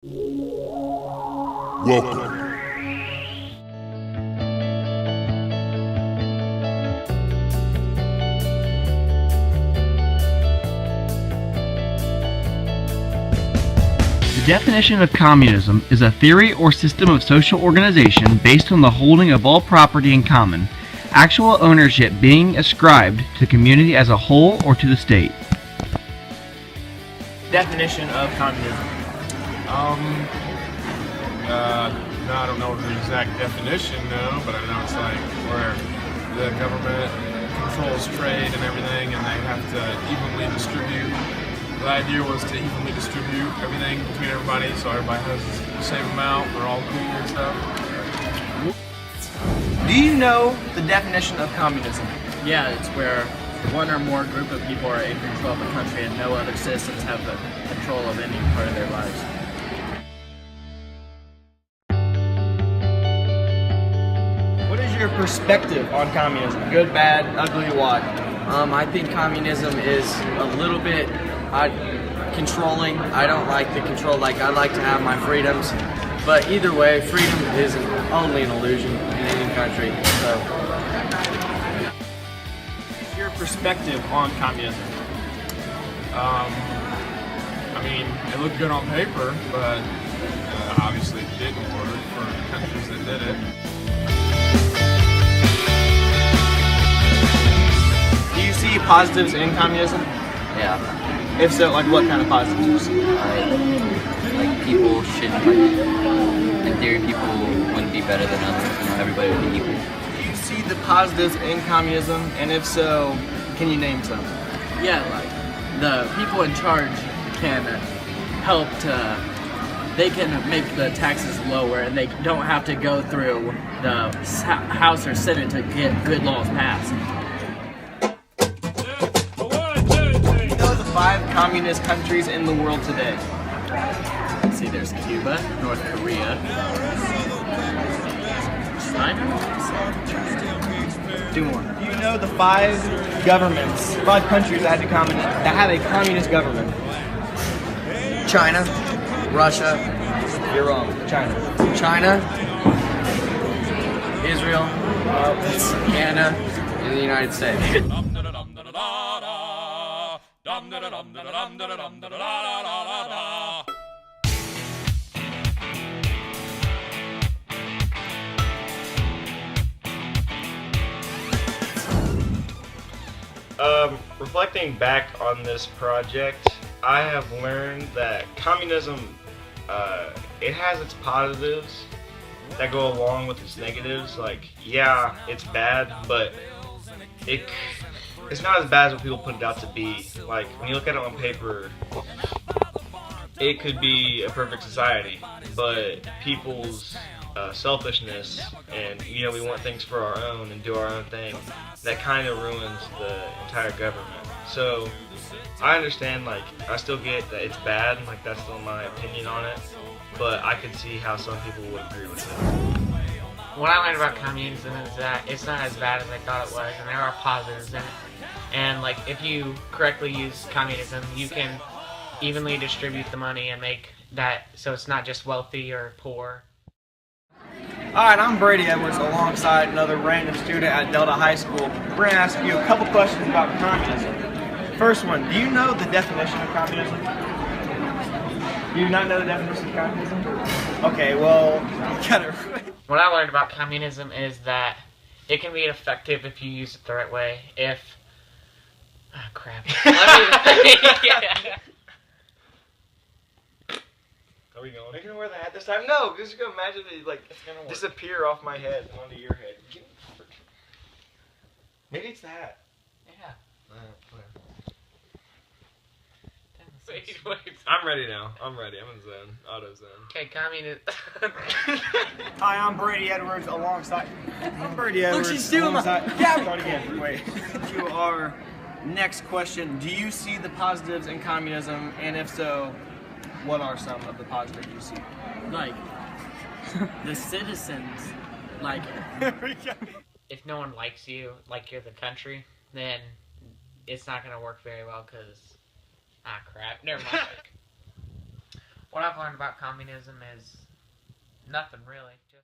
Welcome. The definition of communism is a theory or system of social organization based on the holding of all property in common, actual ownership being ascribed to the community as a whole or to the state. Definition of communism. No, I don't know the exact definition, no, but I know it's like where the government controls trade and everything, and they have to evenly distribute. The idea was to evenly distribute everything between everybody, so everybody has the same amount, we're all cool and stuff. Do you know the definition of communism? Yeah, it's where one or more group of people are in control of the country and no other citizens have the control of any part of their lives. What is your perspective on communism? Good, bad, ugly, what? I think communism is a little bit controlling. I don't like the control. I like to have my freedoms, but either way, freedom is only an illusion in any country. So, What's your perspective on communism? I mean, it looked good on paper, but obviously it didn't work for countries that did it. Do you see positives in communism? yeah, If so, like what kind of positives do you see? like people shouldn't, in theory, people wouldn't be better than others. Everybody would be equal. Do you see the positives in communism? And if so, can you name some? Yeah, like the people in charge can help they can make the taxes lower and they don't have to go through the House or Senate to get good laws passed. You know the 5 communist countries in the world today? Let's see, there's Cuba, North Korea, China. 2 more. Do you know the 5 governments, 5 countries that have a communist government? China, Russia, You're wrong. China. China, Israel, Canada, and the United States. Reflecting back on this project, I have learned that communism, it has its positives that go along with its negatives. Like, yeah, it's bad, but it's not as bad as what people put it out to be. Like, when you look at it on paper, it could be a perfect society, but people's selfishness and, we want things for our own and do our own thing, that kind of ruins the entire government. So I understand, I still get that it's bad, and that's still my opinion on it, but I could see how some people would agree with it. What I learned about communism is that it's not as bad as I thought it was, and there are positives in it. And if you correctly use communism, you can evenly distribute the money and make that so it's not just wealthy or poor. Alright, I'm Brady Edwards alongside another random student at Delta High School. We're going to ask you a couple questions about communism. First one, do you know the definition of communism? Do you not know the definition of communism? Okay, well, you gotta... What I learned about communism is that it can be effective if you use it the right way. Oh, crap. Yeah. Are we going? Are you gonna wear the hat this time? No, just go imagine it disappear off my head and onto your head. Maybe it's the hat. Yeah. Wait. I'm ready now. I'm ready. I'm in zone. Auto zone. Okay, communism. Hi, I'm Brady Edwards alongside... Look, she's doing Start again. Wait. To our next question, do you see the positives in communism? And if so, what are some of the positives you see? The citizens like it. If no one likes you, like you're the country, then it's not going to work very well because... crap. Never mind. What I've learned about communism is nothing really.